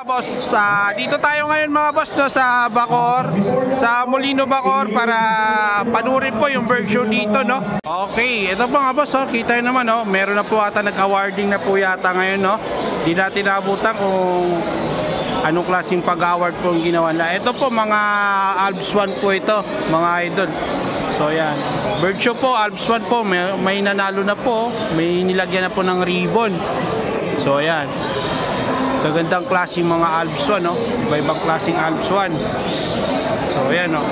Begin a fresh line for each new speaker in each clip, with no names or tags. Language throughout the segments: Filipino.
Boss, dito tayo ngayon mga boss no, sa Bacoor, sa Molino Bacoor para panurin po yung bird show dito no. Okay, ito po mga boss oh, kita nyo naman no, meron na po ata nag-awarding na po yata ngayon no. Di natin naabutan kung anong klaseng pag-award po yung ginawa na. Ito po mga Alps 1 po ito mga idol. So yan, bird show po, Alps 1 po, may nanalo na po, may nilagyan na po ng ribbon. So yan, kagandang klaseng mga Alps 1 no? Iba-ibang klaseng Alps 1. So ayan no.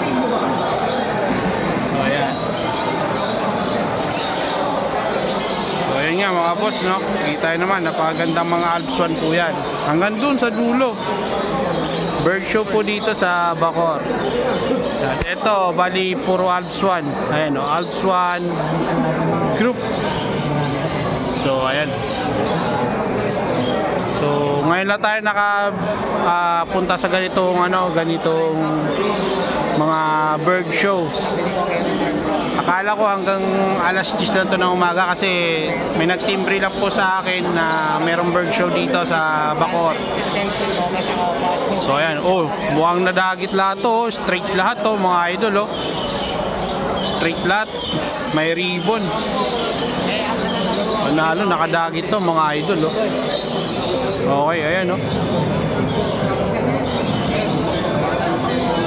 So ayan. So ayan nga mga boss no. Kita naman napakagandang mga Alps 1 po yan. Hanggang dun sa dulo. Bird show po dito sa Bacoor. Ito bali puro Alps 1. Ayan no, Alps 1 group. So ayan. So ngayon lang tayo nakapunta sa ganitong mga bird show. Akala ko hanggang alas 10 lang to ng umaga kasi may nagtimbre lang po sa akin na merong bird show dito sa Bacoor. So ayan, oh, mukhang nadagit lahat to, straight lahat to mga idol oh. Straight lahat, may ribbon. Panalo, nakadagit to mga idol oh. Okay, ayan no.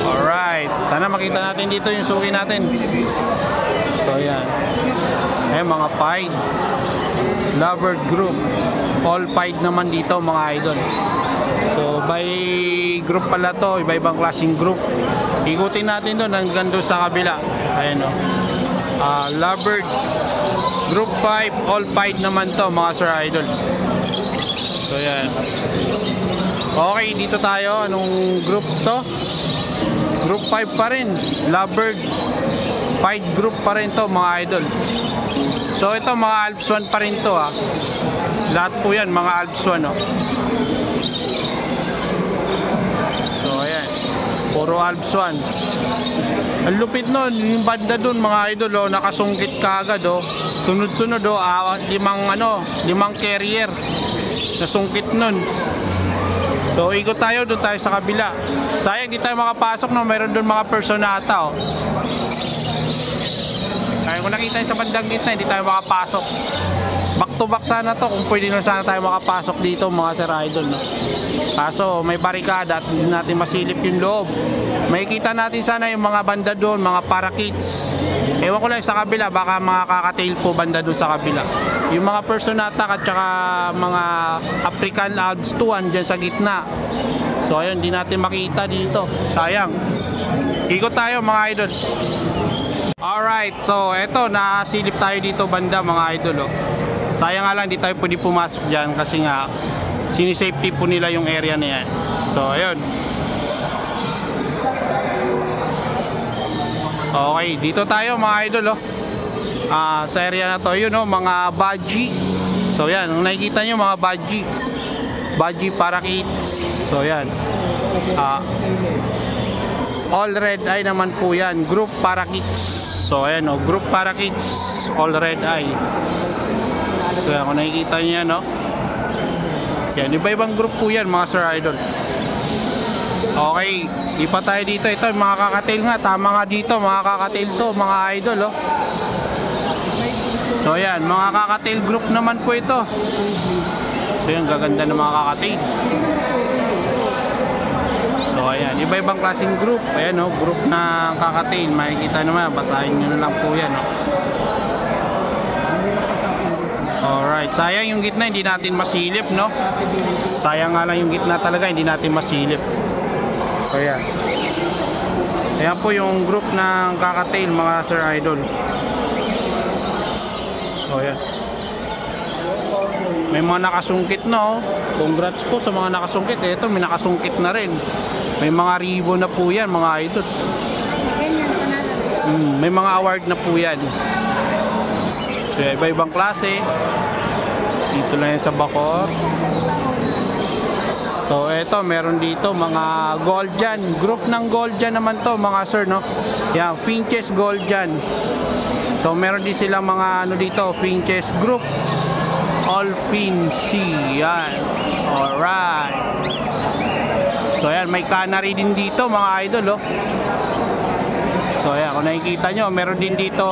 Alright, sana makita natin dito yung suki natin. So ayan. Ayan mga pied lover group. All pied naman dito mga idol. So by group pala to, iba-ibang klaseng group. Ikutin natin doon hanggang doon sa kabila. Ayan no. Lover group 5, all pied naman to mga sir idol. So yan. Okay, dito tayo. Anong group to? Group 5 pa rin. Lovebird 5 group pa rin to mga idol. So ito mga Alps 1 pa rin to ha. Lahat po yan mga Alps 1 no? So ayan, puro Alps 1. Ang lupit nun, yung banda dun mga idol oh, nakasungkit kaagad oh. Sunod-sunod oh, limang carrier nasungkit nun. So ikot tayo, doon tayo sa kabila. Sayang di tayo makapasok no, mayroon doon mga personata oh. Kaya kung nakita sa bandang gitna, hindi tayo makapasok. Back to back sana to, kung pwede na sana tayo makapasok dito mga sir idol no? Kaso may barikada at hindi natin masilip yung loob. Makikita natin sana yung mga banda doon, mga parakeets. Ewan ko lang sa kabila, baka mga kakatail po banda doon sa kabila. Yung mga personata at saka mga African Alps 2 dyan sa gitna. So ayun, di natin makita dito. Sayang. Ikot tayo mga idol. Alright, so eto, nasilip tayo dito banda mga idol oh. Sayang nga lang, di tayo pwede pumasok dyan kasi nga sinisafety po nila yung area na yan. So ayun. Okay, dito tayo mga idol oh. Sa area na to, yun oh, mga budgie. So yan, kung nakikita nyo mga budgie parakeets. So yan, all red eye naman po yan, group parakeets. So ayan oh, group parakeets, all red eye. So yan, kung nakikita nyo yan oh. Yan, iba-ibang group po yan mga sir idol. Okay, ipa tayo dito. Ito mga kakatail nga, tama nga dito mga kakatail to mga idol oh. So yan, mga kakatail group naman po ito. So yan, gaganda ng mga kakatail. So ayan, iba-ibang klaseng group. Ayan oh, group na kakatail. Makikita naman, basahin nyo na lang po yan oh. Alright, sayang yung gitna hindi natin masilip no. Sayang nga lang yung gitna talaga, hindi natin masilip. So yan. Ayan po yung group ng kakatail mga sir idol. So yan. May mga nakasungkit no. Congrats po sa mga nakasungkit. Ito may nakasungkit na rin. May mga ribbon na po yan mga idol. May mga award na po yan. So iba-ibang klase. Dito lang yan sa Bacoor. So eto, meron dito mga Goldian. Group ng Goldian naman to mga sir no. Yan, Finches Goldian. So meron din silang mga ano dito, finches group. All Finchi. Yan. Alright. So ayan, may canary din dito mga idol, oh. So ayan, kung nakikita nyo, meron din dito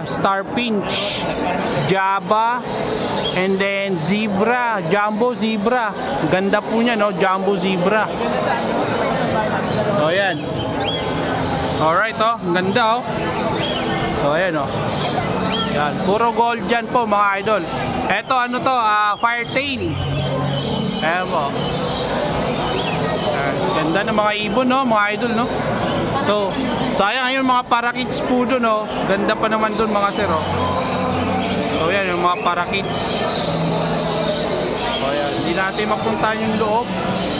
Star Finch, Java, and then Zebra, Jumbo Zebra. Ganda po niya, no? Jumbo Zebra. So ayan. Alright, oh. Ganda, oh. So ayan, oh. Yan. Puro gold dyan po mga idol. Eto ano to, Firetail. Ayan po. Ganda ng mga ibon, no? Mga idol, no? So, sayang yung mga parakeets po doon, no? Ganda pa naman doon mga sir, oh. So, yan yung mga parakeets. So, yan. Hindi natin mapuntahan yung loob.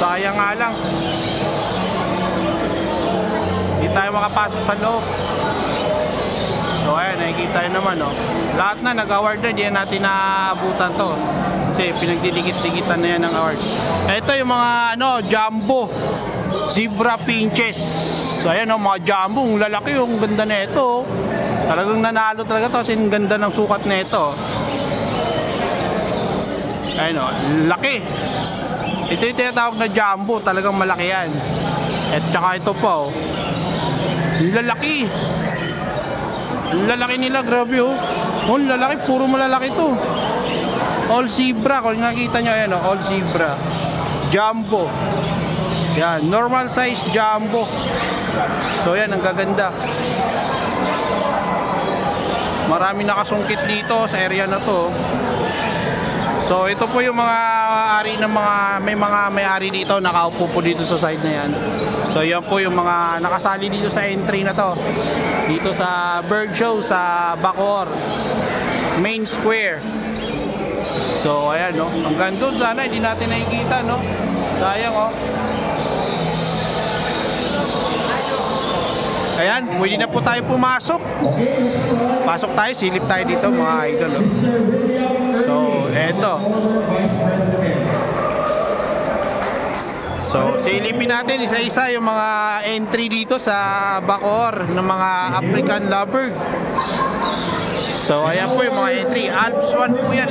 Sayang nga lang. Hindi tayo makapasok sa loob. So, ayan. Nakikita nyo naman, no? Lahat na nag-award na. Hindi natin naabutan to. Kasi pinagdidikit-dikitan na yan ng award. Ito yung mga, ano, Jumbo Zebra Finches. So ayan, oh, mga jumbo, ang lalaki, yung ganda na ito. Talagang nanalo talaga to kasi ang ganda ng sukat na ito. Ayun, oh, laki. Ito yung tinatawag na jumbo, talagang malaki yan. At saka ito po, oh, lalaki. Ang lalaki nila, grabe, oh. Oh, lalaki, puro malalaki to. All zebra, kung nakita nyo, ayan, oh, all zebra. Jumbo. Yan, normal size jumbo. So yan, ang gaganda. Marami nakasungkit dito sa area na to. So ito po yung mga ari ng mga may-ari dito, nakaupo po dito sa side na yan. So yan po yung mga nakasali dito sa entry na to. Dito sa bird show sa Bacoor Main Square. So ayan, no. Hanggang doon sana hindi natin nakikita, no. Sayang, oh. Ayan, pwede na po tayo pumasok. Pasok tayo, silip tayo dito mga idol, oh. So, eto. So, silipin natin isa-isa yung mga entry dito sa Bacoor ng mga African lovebird. So, ayan po yung mga entry. Alps 1 po yan.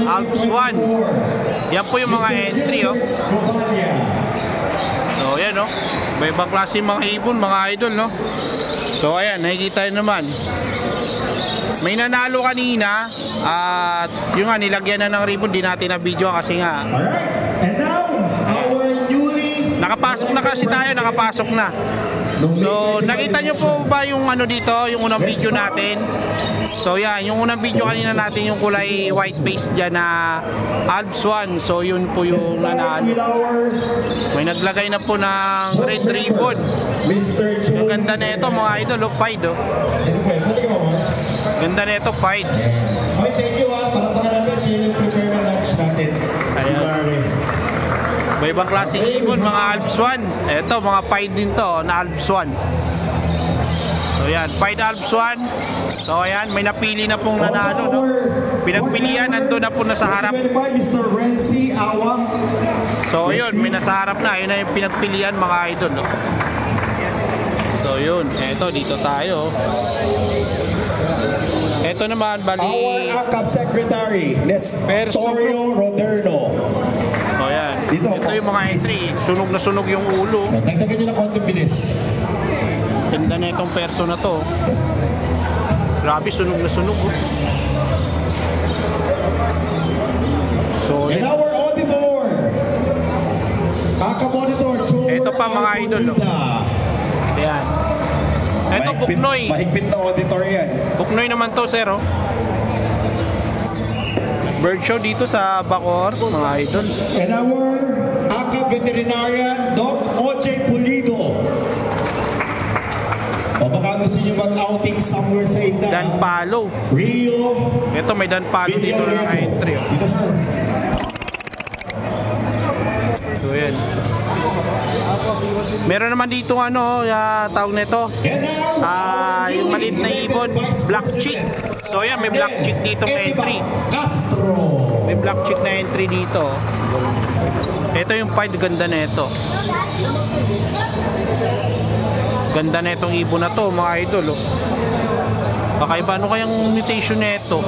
Alps 1. Yan po yung mga entry, oh. So, ayan, oh. May ibang klase mga ibon, mga idol, no? So, ayan, nakikita nyo naman. May nanalo kanina. At yung nga, nilagyan na ng ribbon. Di natin na video kasi nga.
And now, our newly...
Nakapasok na kasi tayo, nakapasok na. So, nakita nyo po ba yung ano dito, yung unang video natin? So, yan, yung unang video kanina natin, yung kulay white face dyan na Alps 1. So, yun po yung nanalo. May naglagay na po ng red ribbon. Ang ganda na ito, mga idol, oh, Pied, oh. Ganda na ito, Pied.
Okay, thank you, para natin siya yung prepare ng lunch natin.
Ayan. May ibang klaseng ibon, mga Alps 1. Ito, mga Pied din to, na Alps 1. So yan, Pied Alps 1. So ayan, may napili na pong nanalo, no? Pinagpilian, nandun na po na sa harap.
Mr. Renzi Awa.
So yun, may nasa harap na. Yun na yung pinagpilian, mga idol, no? So yun, eto, dito tayo. Eto naman, bali...
Our ACAP Secretary, Nestorio Roderno.
So yan,
Dito,
ito yung mga entry. Sunog na sunog yung ulo.
Nagdagan nyo na konting bilis.
Ganda na itong perso na to. Grabe, sunog na sunog, oh. So,
And our auditor, Kaka-monitor,
ito pa mga idol, no? Ayan. Ito, Buknoy.
Mahigpit na auditor yan.
Buknoy naman to, sir, oh. Bird show dito sa Bacoor, mga idol.
And our ACAP veterinarian, Doc Oche Pulido. O baka gusto nyo mag-outing somewhere sa Inda.
Dan Palo.
Rio.
Ito, may Dan Palo dito na entry, oh.
Dito, sir.
So, yan. Meron naman dito ano, tawag nito. Yung maliit na ibon, black chick. So yan, may black chick dito entry. May black chick na entry dito. Ito yung Pied, ganda na ito. Ganda na itong ibon na to, mga idol, oh. Kakaiba, ano kayang mutation nito?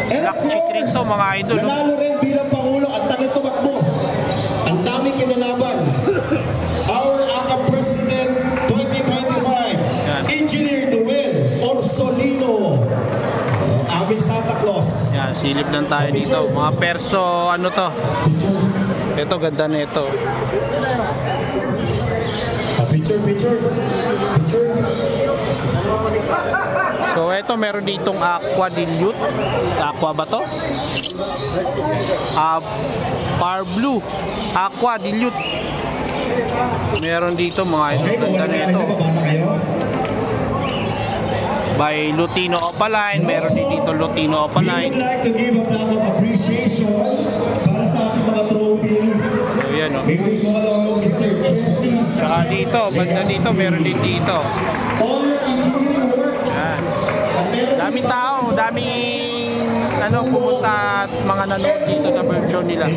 Black chick rin to mga idol.
Nanalo rin bilang Pangulo at tagal tumakbo. Ang daming kinalaban. Our ACAP President 2025, Engineer Noel Orsolino. Aming Santa Claus.
Yan, silip lang tayo dito. Mga perso, ano to? Ito, ganda na ito.
Picture.
So, ito, meron ditong Aqua Dilute. Aqua ba to? Power Blue. Aqua Dilute. Meron dito mga ito. Ganda na ito. By Lutino Opaline. Meron din dito Lutino Opaline.
We would like to give a clap of appreciation para sa ating mga trophy.
So, yan o.
May we follow Mr. Jesse.
Saka dito, banda dito, meron din dito.
All engineering works.
Yan. Daming tao, daming ano, pumunta at mga nanood dito sa version nila.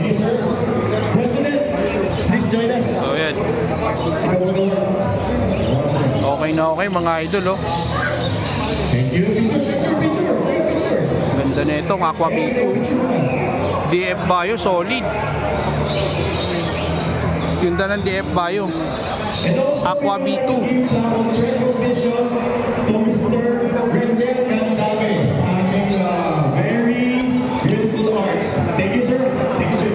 President, please join us.
So, yan. Okay na okay mga idol, oh.
Thank you. Picture.
Ganda na itong Aqua B2. DF Bio, solid. Ganda ng DF Bio. Aqua B2.
Recognition to Mr. Rendel Candame sa aming very beautiful arts. Thank you, sir. Thank you, sir.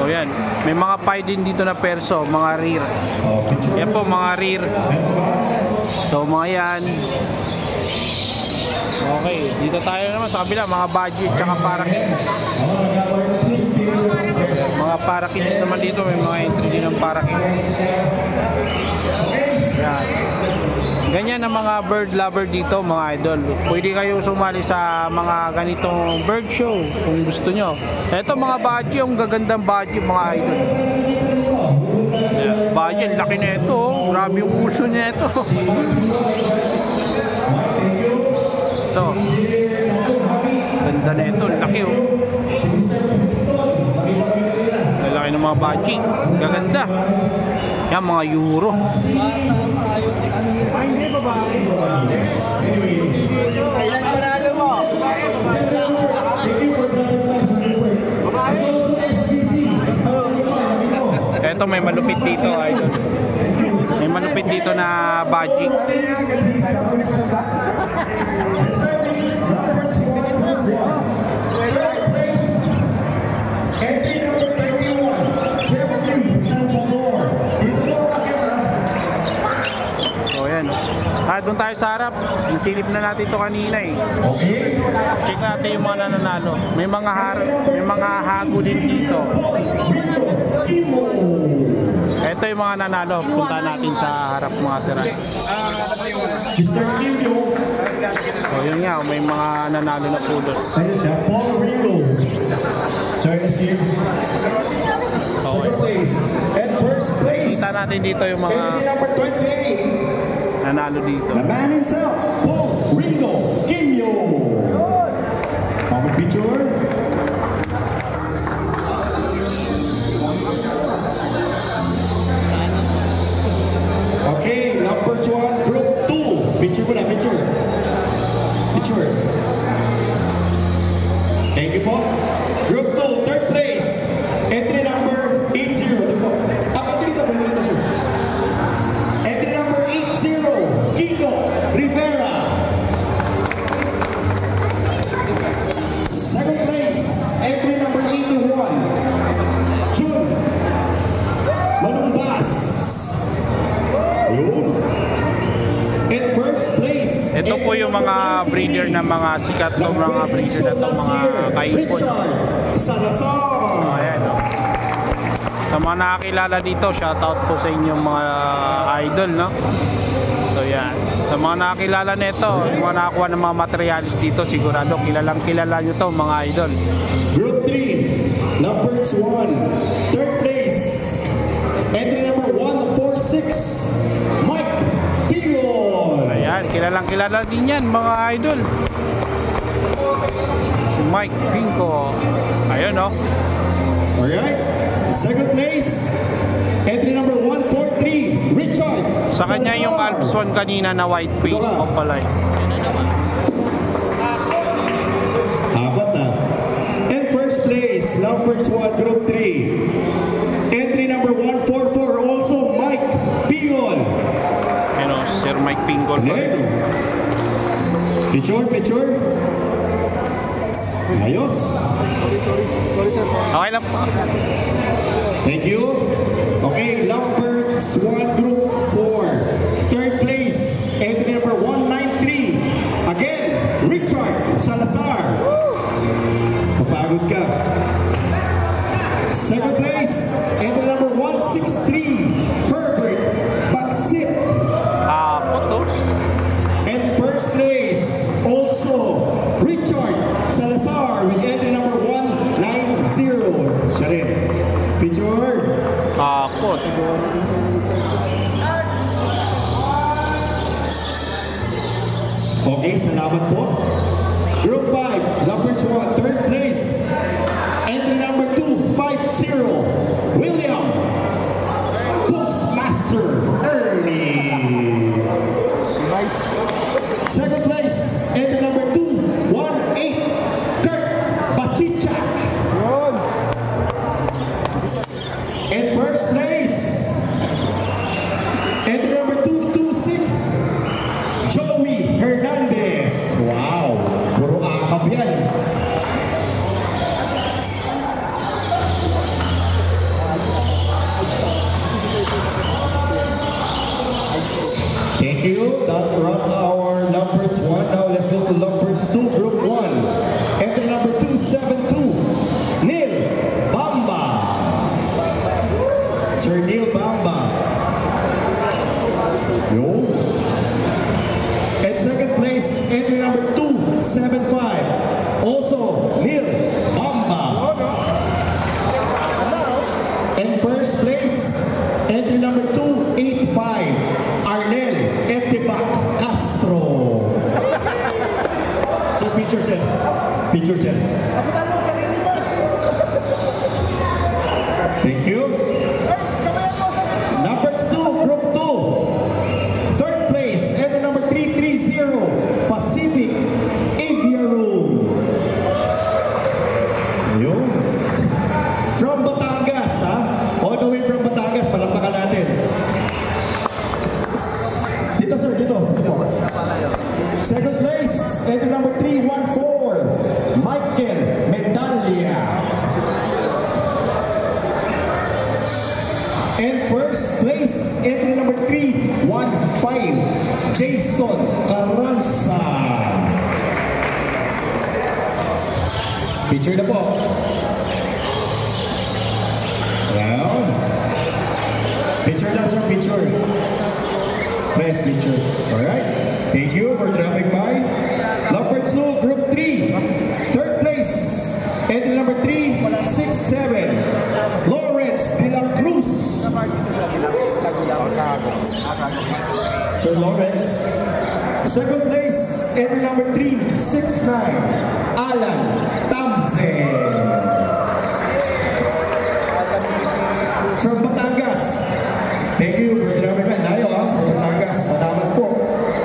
O yan. May mga pie din dito na perso, mga rear. Yan po, mga rear. So, mga yan. Okay, dito tayo naman sa kabila, mga budget tsaka para kids. Mga para kids naman dito, may mga entry din ng para kids. Yan. Ganyan ang mga bird lover dito mga idol. Pwede kayo sumali sa mga ganitong bird show kung gusto nyo. Ito mga budget, yung gagandang budget mga idol. Yan. Budget, laki na ito. Grabe yung uso niya ito. Ito. Ganda na ito. Laki oh. Laki ng mga budget. Gaganda. Yan mga euro.
Ilan panalo mo?
Ito may malupit dito idol. May malupit dito na budget. Doon tayo sa harap. Silip na natin ito kanina eh. Check natin yung mga nananalo. May mga hago din dito. Ito yung mga nanalo. Punta natin sa harap mga siray. So yun nga, may mga nanalo na pulot.
Paul Ringo. Join us here. Second place. And first place.
Kita natin dito yung mga
number 28.
nanalo dito.
The man himself, Paul Ringo Kimyo. Common picture. Okay, number 1, group 2. Picture muna, picture. Thank you po. Group 2, third place. Entry number 80. Dito, sir. Entry number 80, Kiko Rivera. Second place, entry number 81, Jun Manumbas. In first place,
ito po yung mga breeder na mga sikat ng mga breeder na ito, mga kaipon. Ayan o. Sa mga nakakilala dito, shoutout po sa inyong mga idol, no? So yan. Sa mga nakakilala nito, yung mga nakakuha ng mga materialis dito, sigurado kilalang kilala nyo to mga idol.
Group 3, numbers 1, third place, entry number 146, Mike Tigol.
Ayan, kilalang kilala din yan mga idol. Si Mike Pinko. Ayun o.
Alright, second place, entry number 143, Richard.
Sa kanya yung Alps 1 kanina na white face, Opaline.
Picture. Ayos.
Okay lang po.
Thank you. Okay, Lamberts 1 Group 4. Third place, entry number 193. Again, Richard Salazar. Papagod ka. Second place, entry number 163. Herbert Baksit.
Poto.
And first place, also Richard Salazar with entry number 190. Siya rin. Picture.
Poto.
Okay, salamat po. Group 5, Lamberts 1, third place. Entry number 250, William Postmaster Ernie. Second place, entry number 218, Kurt Bachicha. And first place, entry number 226, Joey Hernandez. Wow, puro akab yan. Thank you. That wrapped our Lamberts 1. Now let's go to Lamberts 2, Group 1. Entry number 272, Neil Bamba. Sir Neil Bamba. Yo. And second place, entry number 275, also Neil Bamba. And first place, entry number 285, Arnel Etibac Castro. So picture set. Thank you. Numbers 2, Group 2. Third place, entry number 330, Pacific Aviaroom. Yun. From Batangas, ha? All the way from Batangas, palakpakan natin. Dito sir, dito po. Second place, entry number 314, Michael Medaglia. And first place, entry number 315, Jason Carranza. Picture na po. Round. Picture na sir, picture. Press picture. Alright. Thank you for dropping by. Lamberts 2, Group 3. Third place, entry number 367, Lawrence De La Cruz. Sir Lawrence. Second place, entry number 369, Alan Tamzen. From Batangas. Thank you for dropping by. Layo from Batangas. Salamat po.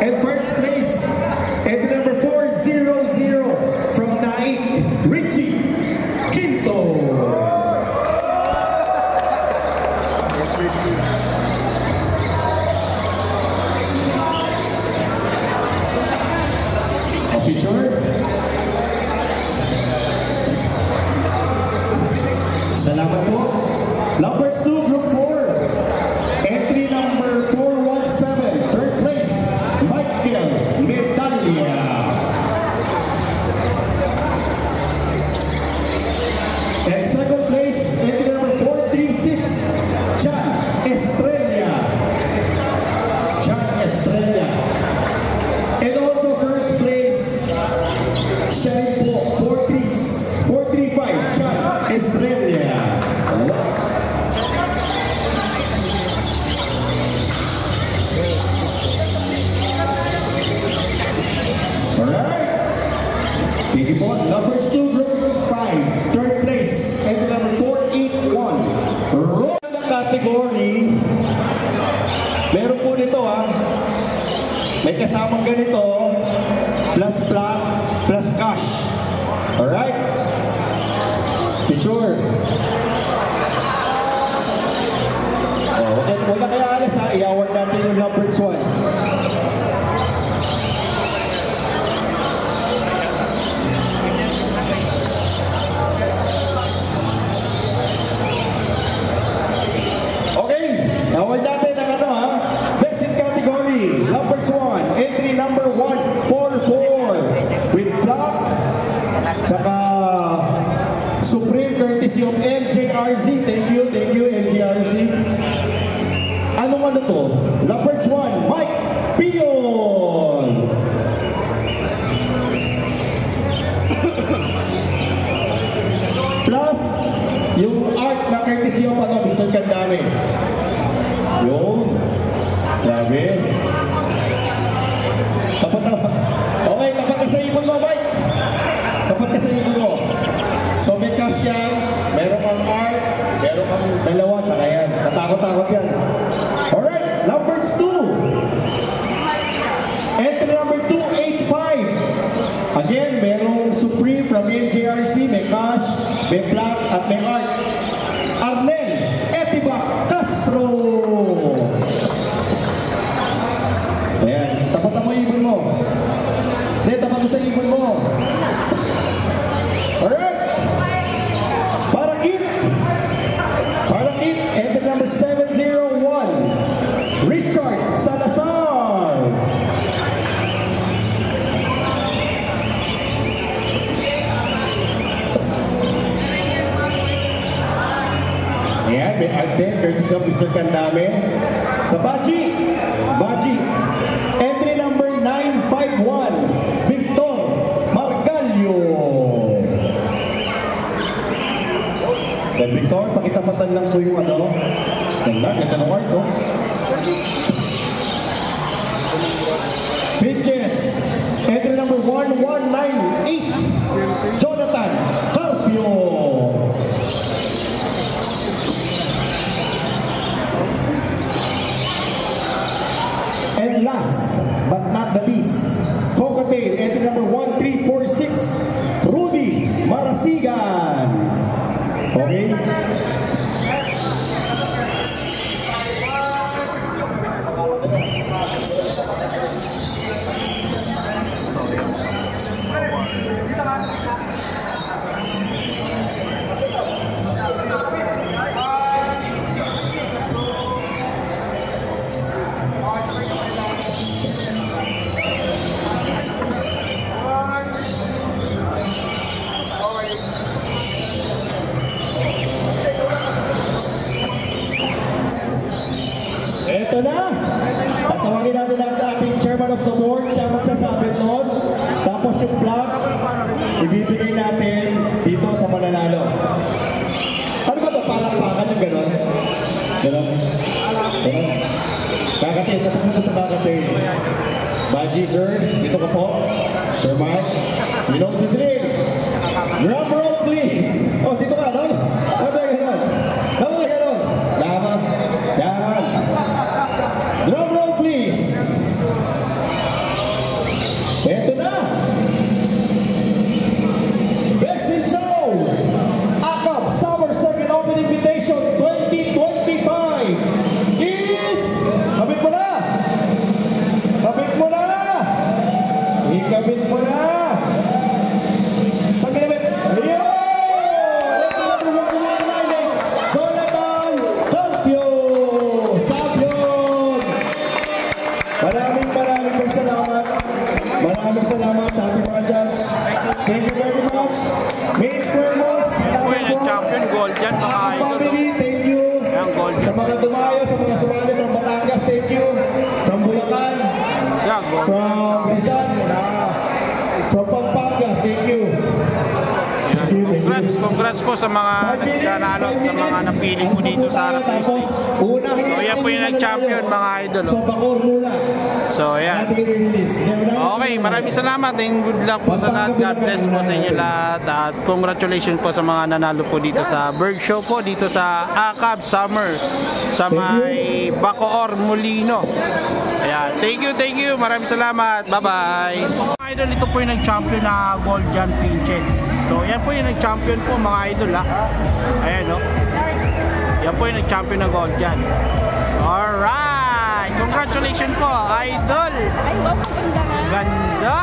And first place, entry number 400, from Naik, Richie Quinto. A picture. Salamat po. Lamberts 2, Group 4. Entry number 417, third place, Michael Medaglia. And second place, entry number 436, John Estrella. And also first place, siya rin po, 435, John Estrella. Alright. Thank you po. Lamberts 2, Group 5. Third place, entry number 481. Roll na category. Meron po nito ha. May kasamang ganito. Plus plaque, plus cash. Alright. Picture. Wala kaya alas ha. I-award natin yung Lamberts 1. courtesy of MJRZ. Thank you, MJRZ. Anong ano to? Lovebirds 1, Mike Pion. Plus, yung art na courtesy of Mr. Kandame. Yung, grabe. Tapat na. Okay, tapat ka sa ibon mo, Mike. Tapat ka sa ibon mo. So may cash yan, meron kang art, meron kang dalawa, tsaka yan. Katakot-takot yan. Alright, Lovebirds 2. Entry number 285. Again, merong Supreme from MJRC, may cash, may black, at may art. Arnel Etibac Castro. Ayan, tapat mo yung ibon mo. Hindi, tapat mo sa ibon mo. Alright. Parakit, entry number 701. Richard Salazar. Ayan, may art din, courtesy of Mr. Kandame. Sa Baji, entry number 951, Victor Margalio. Sa Victor, pakitapatan lang po yung ano. Ganda ng art, no? Finches, entry number 1198, Jonathan Carpio. And last but not the least, Cockatail, entry number 1346, Rudy Marasigan. Okay? Ito na! Tatawagin natin ang ating chairman of the board, siya magsasabi nun. Tapos yung plaque, ibibigay natin dito sa mananalo. Ano ba ito? Palakpakan yung gano'n? Gano'n? Gano'n? Kakatail, tapos na sa kakatail. Baji, sir, dito ka po. Sir Mike, you know the drill. Drum roll, please. Oh, dito ka, no? Dapat na gano'n. Dapat na gano'n. Dapat. Dapat. Drum roll, please. Ito na. Best in Show. AKAP Summer Second Open Invitation 2025 is... Kabit mo na. Kabit mo na. Ikabit mo na. Saan kinabit? Ayun! Ito na Jonathan Carpio. Champion! Maraming pong salamat. Maraming salamat sa ating mga judge. Thank you very much. Main Square Malls, salamat po.
Champion gold yan,
Sa
mga
aking
idol.
family, thank you.
Ayan, gold.
Sa mga dumayo, sa mga sumali from Batangas, thank you. From Bulacan,
Yeah, gold.
from Rizal, from Pampanga, thank you.
Congrats po sa mga nanalo, sa mga napili mo dito sa harap ng stage. So yan po yung nag-champion, mga idol.
So bakor muna.
So yan. Okay, maraming salamat and good luck po sa lahat. God bless po sa inyo lahat. At congratulations po sa mga nanalo po dito sa Bird Show po, dito sa AKAP Summer sa may Bacoor, Molino. Ayan, thank you. Maraming salamat. Bye-bye. Mga idol, ito po yung nag-champion na Gold Jan Pinches. So yan po yung nag-champion po, mga idol, ha. Ayan, no. Yan po yung nag-champion na Gold Jan. Alright. Congratulations po, idol.
Ay, wow, maganda nga.
Ganda.